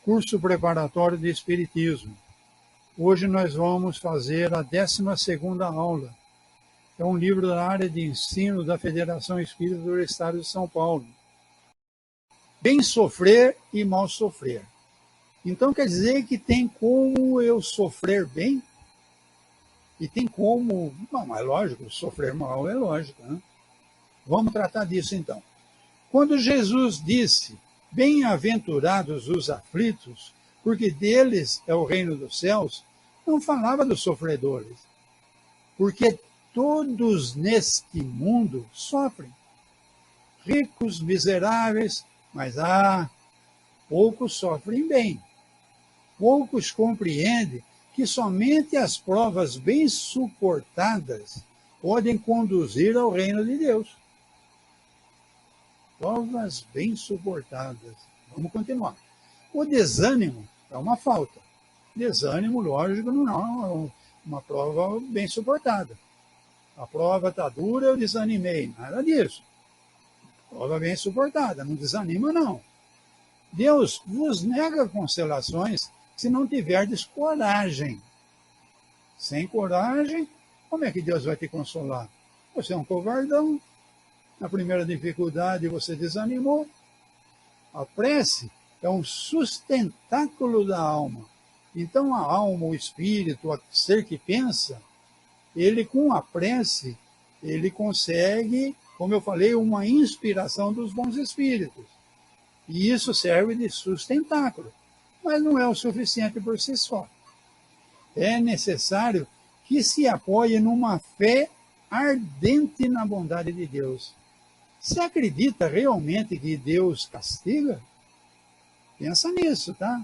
Curso preparatório de Espiritismo. Hoje nós vamos fazer a 12ª aula. É um livro da área de ensino da Federação Espírita do Estado de São Paulo. Bem sofrer e mal sofrer. Então quer dizer que tem como eu sofrer bem? E tem como... Não, é lógico, sofrer mal é lógico, né? Vamos tratar disso então. Quando Jesus disse, bem-aventurados os aflitos, porque deles é o reino dos céus, não falava dos sofredores. Porque todos neste mundo sofrem. Ricos, miseráveis, mas poucos sofrem bem. Poucos compreendem que somente as provas bem suportadas podem conduzir ao reino de Deus. Provas bem suportadas. Vamos continuar. O desânimo é uma falta. Desânimo, lógico, não é uma prova bem suportada. A prova está dura, eu desanimei. Nada disso. Prova bem suportada, não desanima não. Deus vos nega consolações se não tiverdes coragem. Sem coragem, como é que Deus vai te consolar? Você é um covardão. Na primeira dificuldade você desanimou. A prece é um sustentáculo da alma. Então a alma, o espírito, o ser que pensa, ele com a prece, ele consegue, como eu falei, uma inspiração dos bons espíritos. E isso serve de sustentáculo. Mas não é o suficiente por si só. É necessário que se apoie numa fé ardente na bondade de Deus. Você acredita realmente que Deus castiga? Pensa nisso, tá?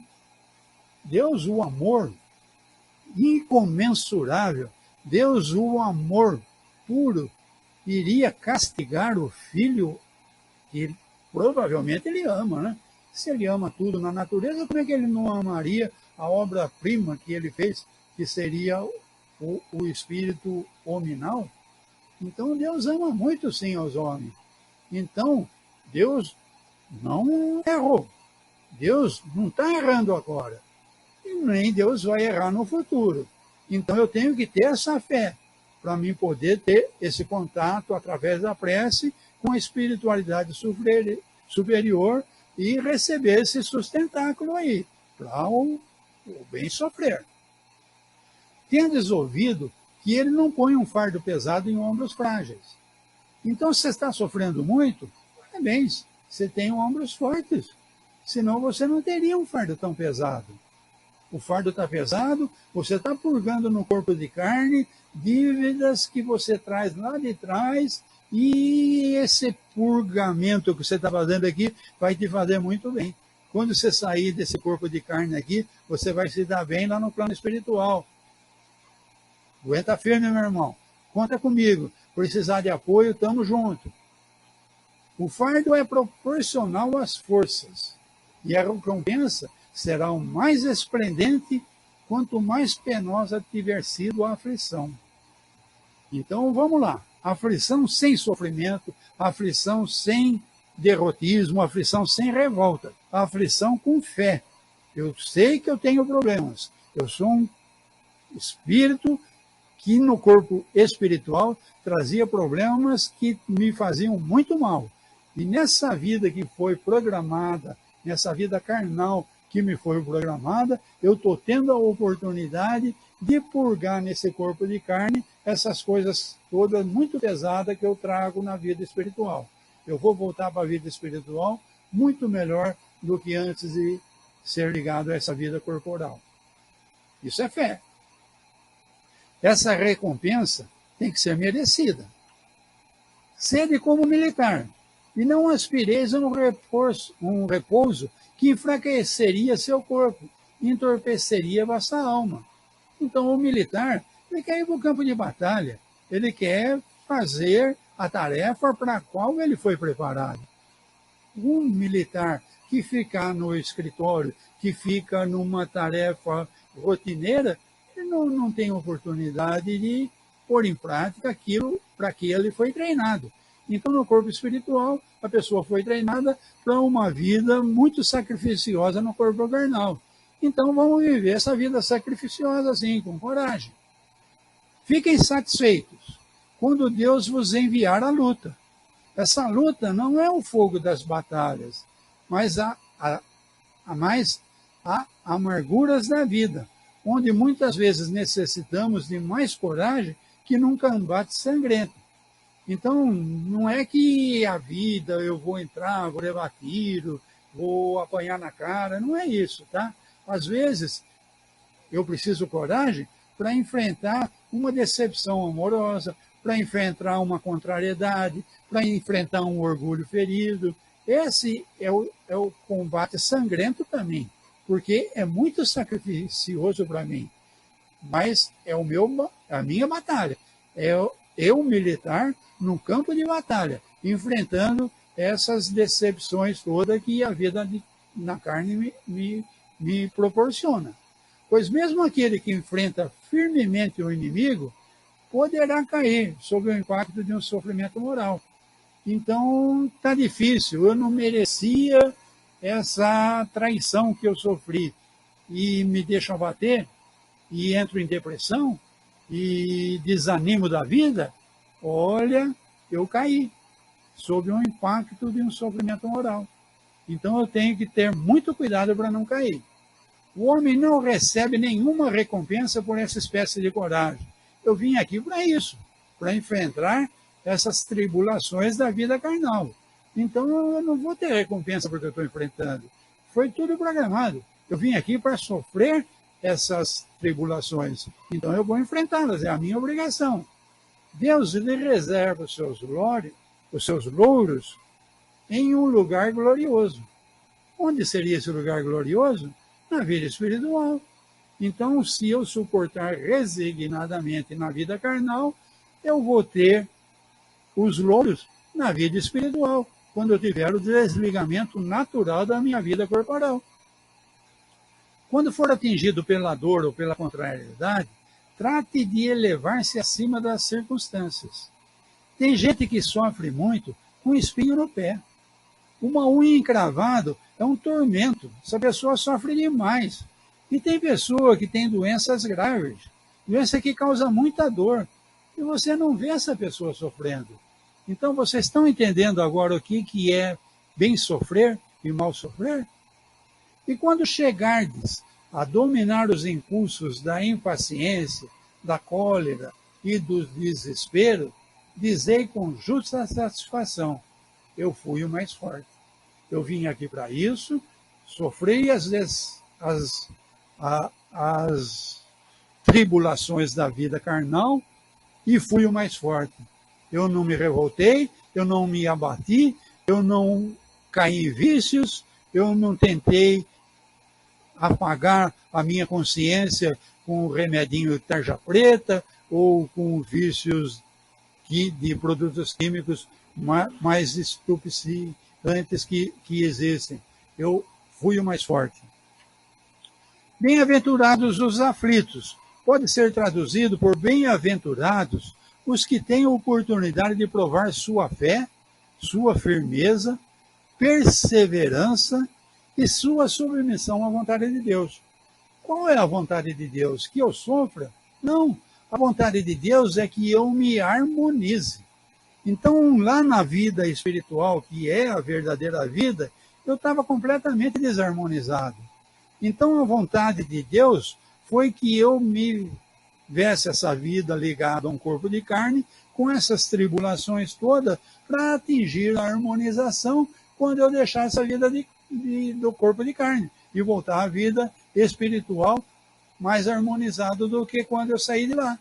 Deus, o amor incomensurável, Deus, o amor puro, iria castigar o filho que provavelmente ele ama, né? Se ele ama tudo na natureza, como é que ele não amaria a obra-prima que ele fez, que seria o espírito hominal? Então Deus ama muito sim aos homens. Então, Deus não errou. Deus não está errando agora. E nem Deus vai errar no futuro. Então, eu tenho que ter essa fé para mim poder ter esse contato através da prece com a espiritualidade superior e receber esse sustentáculo aí, para o bem sofrer. Tendes ouvido que ele não põe um fardo pesado em ombros frágeis. Então, se você está sofrendo muito, parabéns, você tem ombros fortes. Senão você não teria um fardo tão pesado. O fardo está pesado, você está purgando no corpo de carne dívidas que você traz lá de trás, e esse purgamento que você está fazendo aqui vai te fazer muito bem. Quando você sair desse corpo de carne aqui, você vai se dar bem lá no plano espiritual. Aguenta firme, meu irmão. Conta comigo. Precisar de apoio, estamos juntos. O fardo é proporcional às forças. E a recompensa será o mais esplendente quanto mais penosa tiver sido a aflição. Então, vamos lá. Aflição sem sofrimento, aflição sem derrotismo, aflição sem revolta, aflição com fé. Eu sei que eu tenho problemas. Eu sou um espírito que no corpo espiritual trazia problemas que me faziam muito mal. E nessa vida que foi programada, nessa vida carnal que me foi programada, eu estou tendo a oportunidade de purgar nesse corpo de carne essas coisas todas muito pesadas que eu trago na vida espiritual. Eu vou voltar para a vida espiritual muito melhor do que antes de ser ligado a essa vida corporal. Isso é fé. Essa recompensa tem que ser merecida. Sede como militar, e não aspireis a um repouso que enfraqueceria seu corpo, entorpeceria vossa alma. Então o militar, ele quer ir para o campo de batalha, ele quer fazer a tarefa para a qual ele foi preparado. Um militar que fica no escritório, que fica numa tarefa rotineira, ele não tem oportunidade de pôr em prática aquilo para que ele foi treinado. Então, no corpo espiritual, a pessoa foi treinada para uma vida muito sacrificiosa no corpo carnal. Então, vamos viver essa vida sacrificiosa assim, com coragem. Fiquem satisfeitos quando Deus vos enviar a luta. Essa luta não é o fogo das batalhas, mas mais amarguras da vida, onde muitas vezes necessitamos de mais coragem que num combate sangrento. Então, não é que a vida, eu vou entrar, vou levar tiro, vou apanhar na cara, não é isso, tá? Às vezes, eu preciso coragem para enfrentar uma decepção amorosa, para enfrentar uma contrariedade, para enfrentar um orgulho ferido. Esse é o combate sangrento para mim, porque é muito sacrificioso para mim, mas é a minha batalha. É eu militar no campo de batalha, enfrentando essas decepções todas que a vida na carne me proporciona. Pois mesmo aquele que enfrenta firmemente o inimigo poderá cair sob o impacto de um sofrimento moral. Então, está difícil. Eu não merecia essa traição que eu sofri e me deixam bater e entro em depressão e desanimo da vida. Olha, eu caí sob o impacto de um sofrimento moral. Então, eu tenho que ter muito cuidado para não cair. O homem não recebe nenhuma recompensa por essa espécie de coragem. Eu vim aqui para isso, para enfrentar essas tribulações da vida carnal. Então, eu não vou ter recompensa porque eu estou enfrentando. Foi tudo programado. Eu vim aqui para sofrer essas tribulações. Então, eu vou enfrentá-las, é a minha obrigação. Deus lhe reserva os seus louros em um lugar glorioso. Onde seria esse lugar glorioso? Na vida espiritual. Então, se eu suportar resignadamente na vida carnal, eu vou ter os louros na vida espiritual, quando eu tiver o desligamento natural da minha vida corporal. Quando for atingido pela dor ou pela contrariedade, trate de elevar-se acima das circunstâncias. Tem gente que sofre muito com espinho no pé. Uma unha encravada é um tormento. Essa pessoa sofre demais. E tem pessoa que tem doenças graves, doença que causa muita dor. E você não vê essa pessoa sofrendo. Então, vocês estão entendendo agora o que é bem sofrer e mal sofrer? E quando chegardes a dominar os impulsos da impaciência, da cólera e do desespero, dizei com justa satisfação, eu fui o mais forte. Eu vim aqui para isso, sofri as tribulações da vida carnal e fui o mais forte. Eu não me revoltei, eu não me abati, eu não caí em vícios, eu não tentei apagar a minha consciência com o remedinho tarja preta ou com vícios de produtos químicos mais estupefacientes que existem. Eu fui o mais forte. Bem-aventurados os aflitos. Pode ser traduzido por bem-aventurados os que têm a oportunidade de provar sua fé, sua firmeza, perseverança e sua submissão à vontade de Deus. Qual é a vontade de Deus? Que eu sofra? Não. A vontade de Deus é que eu me harmonize. Então, lá na vida espiritual, que é a verdadeira vida, eu estava completamente desarmonizado. Então, a vontade de Deus foi que eu me viesse essa vida ligada a um corpo de carne, com essas tribulações todas, para atingir a harmonização quando eu deixasse a vida do corpo de carne e voltar à vida espiritual mais harmonizado do que quando eu saí de lá.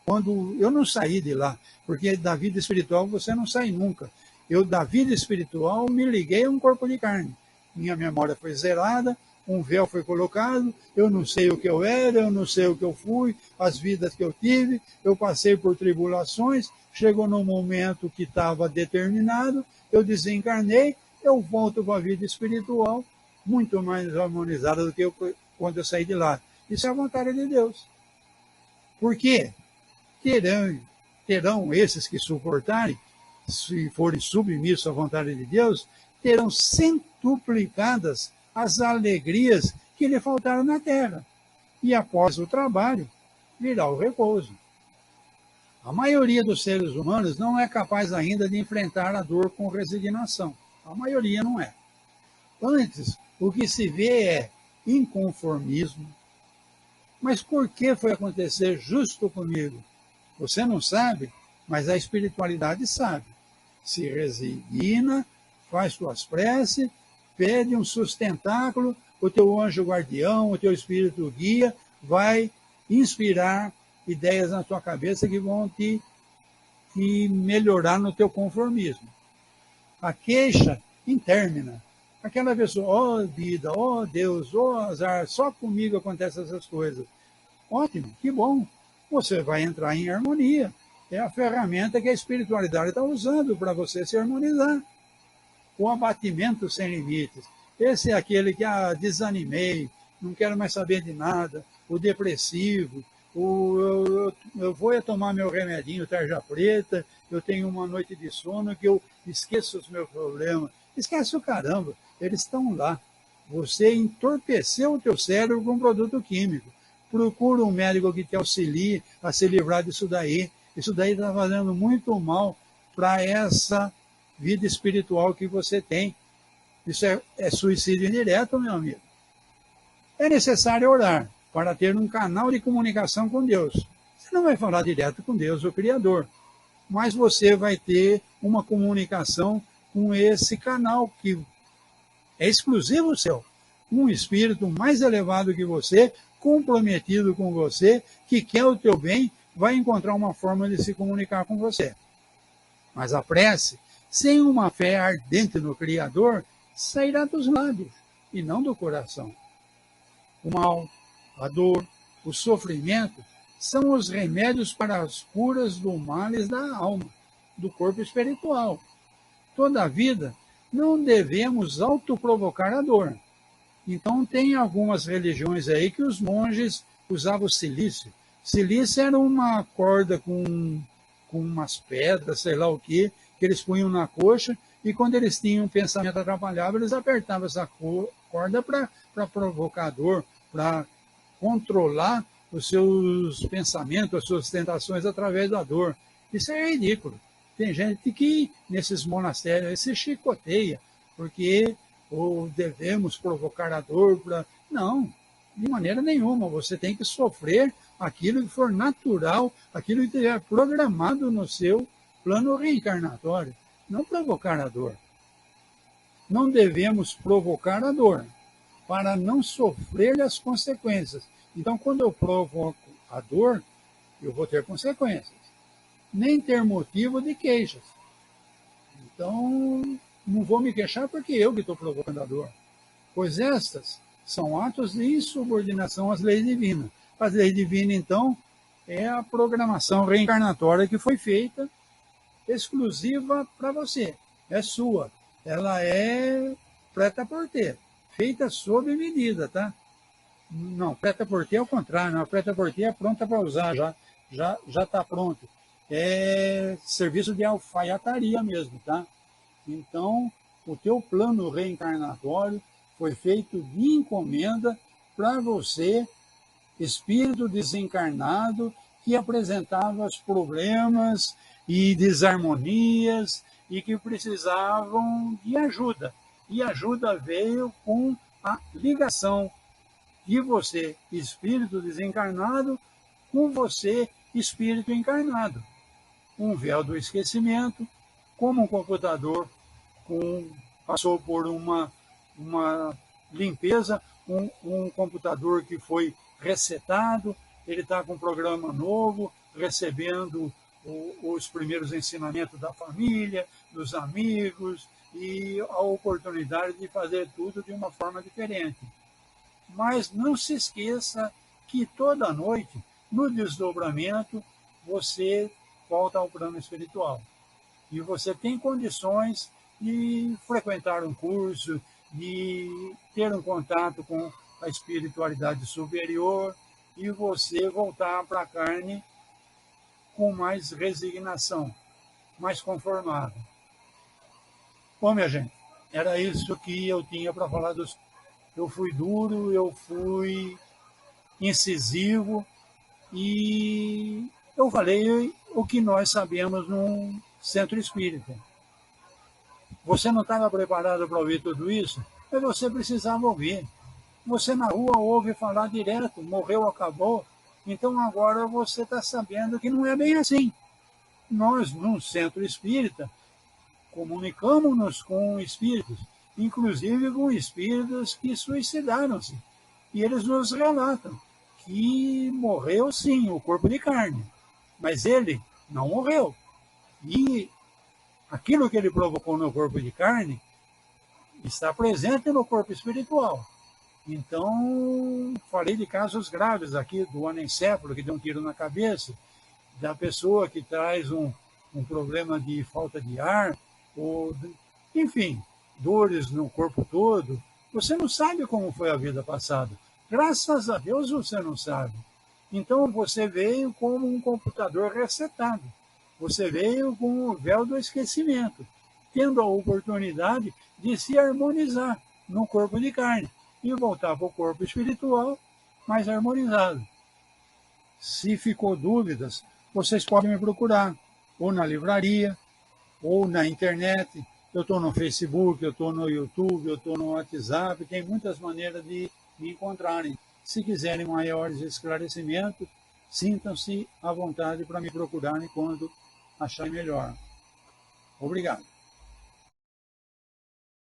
Quando eu não saí de lá, porque da vida espiritual você não sai nunca. Eu, da vida espiritual, me liguei a um corpo de carne. Minha memória foi zerada, um véu foi colocado, eu não sei o que eu era, eu não sei o que eu fui, as vidas que eu tive, eu passei por tribulações, chegou num momento que estava determinado, eu desencarnei, eu volto para a vida espiritual, muito mais harmonizada do que quando eu saí de lá. Isso é a vontade de Deus. Por quê? Terão esses que suportarem se forem submissos à vontade de Deus, terão centuplicadas as alegrias que lhe faltaram na terra. E após o trabalho, virá o repouso. A maioria dos seres humanos não é capaz ainda de enfrentar a dor com resignação. A maioria não é. Antes, o que se vê é inconformismo. Mas por que foi acontecer justo comigo? Você não sabe, mas a espiritualidade sabe. Se resigna, faz suas preces, pede um sustentáculo, o teu anjo guardião, o teu espírito guia, vai inspirar ideias na tua cabeça que vão te melhorar no teu conformismo. A queixa intermina. Aquela pessoa, ó vida, ó Deus, ó azar, só comigo acontecem essas coisas. Ótimo, que bom. Você vai entrar em harmonia. É a ferramenta que a espiritualidade está usando para você se harmonizar. O abatimento sem limites. Esse é aquele que desanimei, não quero mais saber de nada, o depressivo, eu vou tomar meu remedinho tarja preta, eu tenho uma noite de sono que eu esqueço os meus problemas. Esquece o caramba, eles estão lá. Você entorpeceu o teu cérebro com um produto químico. Procura um médico que te auxilie a se livrar disso daí. Isso daí está fazendo muito mal para essa vida espiritual que você tem. Isso é suicídio indireto, meu amigo. É necessário orar para ter um canal de comunicação com Deus. Você não vai falar direto com Deus, o Criador, mas você vai ter uma comunicação com esse canal que é exclusivo seu. Um espírito mais elevado que você, comprometido com você, que quer o teu bem, vai encontrar uma forma de se comunicar com você. Mas a prece, sem uma fé ardente no Criador, sairá dos lábios e não do coração. O mal, a dor, o sofrimento são os remédios para as curas do males da alma, do corpo espiritual. Toda a vida não devemos autoprovocar a dor. Então tem algumas religiões aí que os monges usavam silício. Silício era uma corda com umas pedras, sei lá o que eles punham na coxa, e quando eles tinham um pensamento atrapalhado, eles apertavam essa corda para provocar dor, para controlar os seus pensamentos, as suas tentações através da dor. Isso é ridículo. Tem gente que, nesses monastérios, se chicoteia, porque ou devemos provocar a dor para... Não, de maneira nenhuma. Você tem que sofrer aquilo que for natural, aquilo que estiver programado no seu plano reencarnatório. Não provocar a dor. Não devemos provocar a dor para não sofrer as consequências. Então, quando eu provoco a dor, eu vou ter consequências. Nem ter motivo de queixas. Então, não vou me queixar porque eu que estou provocando a dor. Pois estas são atos de insubordinação às leis divinas. As leis divinas, então, é a programação reencarnatória que foi feita exclusiva para você. É sua. Ela é prêt-à-porter, feita sob medida, tá? Não, prêt-à-porter é o contrário. Não, prêt-à-porter é pronta para usar, já está pronto. É serviço de alfaiataria mesmo, tá? Então, o teu plano reencarnatório foi feito de encomenda para você, espírito desencarnado, que apresentava os problemas e desarmonias e que precisavam de ajuda. E a ajuda veio com a ligação de você, espírito desencarnado, com você, espírito encarnado. Um véu do esquecimento, como um computador passou por uma limpeza, um computador que foi resetado, ele está com um programa novo, recebendo os primeiros ensinamentos da família, dos amigos, e a oportunidade de fazer tudo de uma forma diferente. Mas não se esqueça que toda noite, no desdobramento, você volta ao plano espiritual. E você tem condições de frequentar um curso, de ter um contato com a espiritualidade superior e você voltar para a carne com mais resignação. mais conformado. Bom, minha gente, era isso que eu tinha para falar dos... Eu fui duro, eu fui incisivo e eu falei o que nós sabemos num centro espírita. Você não estava preparado para ouvir tudo isso, mas você precisava ouvir. Você na rua ouve falar direto, morreu, acabou. Então agora você está sabendo que não é bem assim. Nós, num centro espírita, comunicamos-nos com espíritos, inclusive com espíritos que suicidaram-se. E eles nos relatam que morreu sim o corpo de carne, mas ele não morreu. E aquilo que ele provocou no corpo de carne está presente no corpo espiritual. Então, falei de casos graves aqui, do anencefalo que deu um tiro na cabeça, da pessoa que traz um problema de falta de ar, ou, enfim, dores no corpo todo. Você não sabe como foi a vida passada. Graças a Deus você não sabe. Então você veio como um computador resetado. Você veio com o véu do esquecimento, tendo a oportunidade de se harmonizar no corpo de carne e voltar para o corpo espiritual mais harmonizado. Se ficou dúvidas, vocês podem me procurar, ou na livraria, ou na internet. Eu estou no Facebook, eu estou no YouTube, eu estou no WhatsApp, tem muitas maneiras de me encontrarem. Se quiserem maiores esclarecimentos, sintam-se à vontade para me procurarem quando acharem melhor. Obrigado.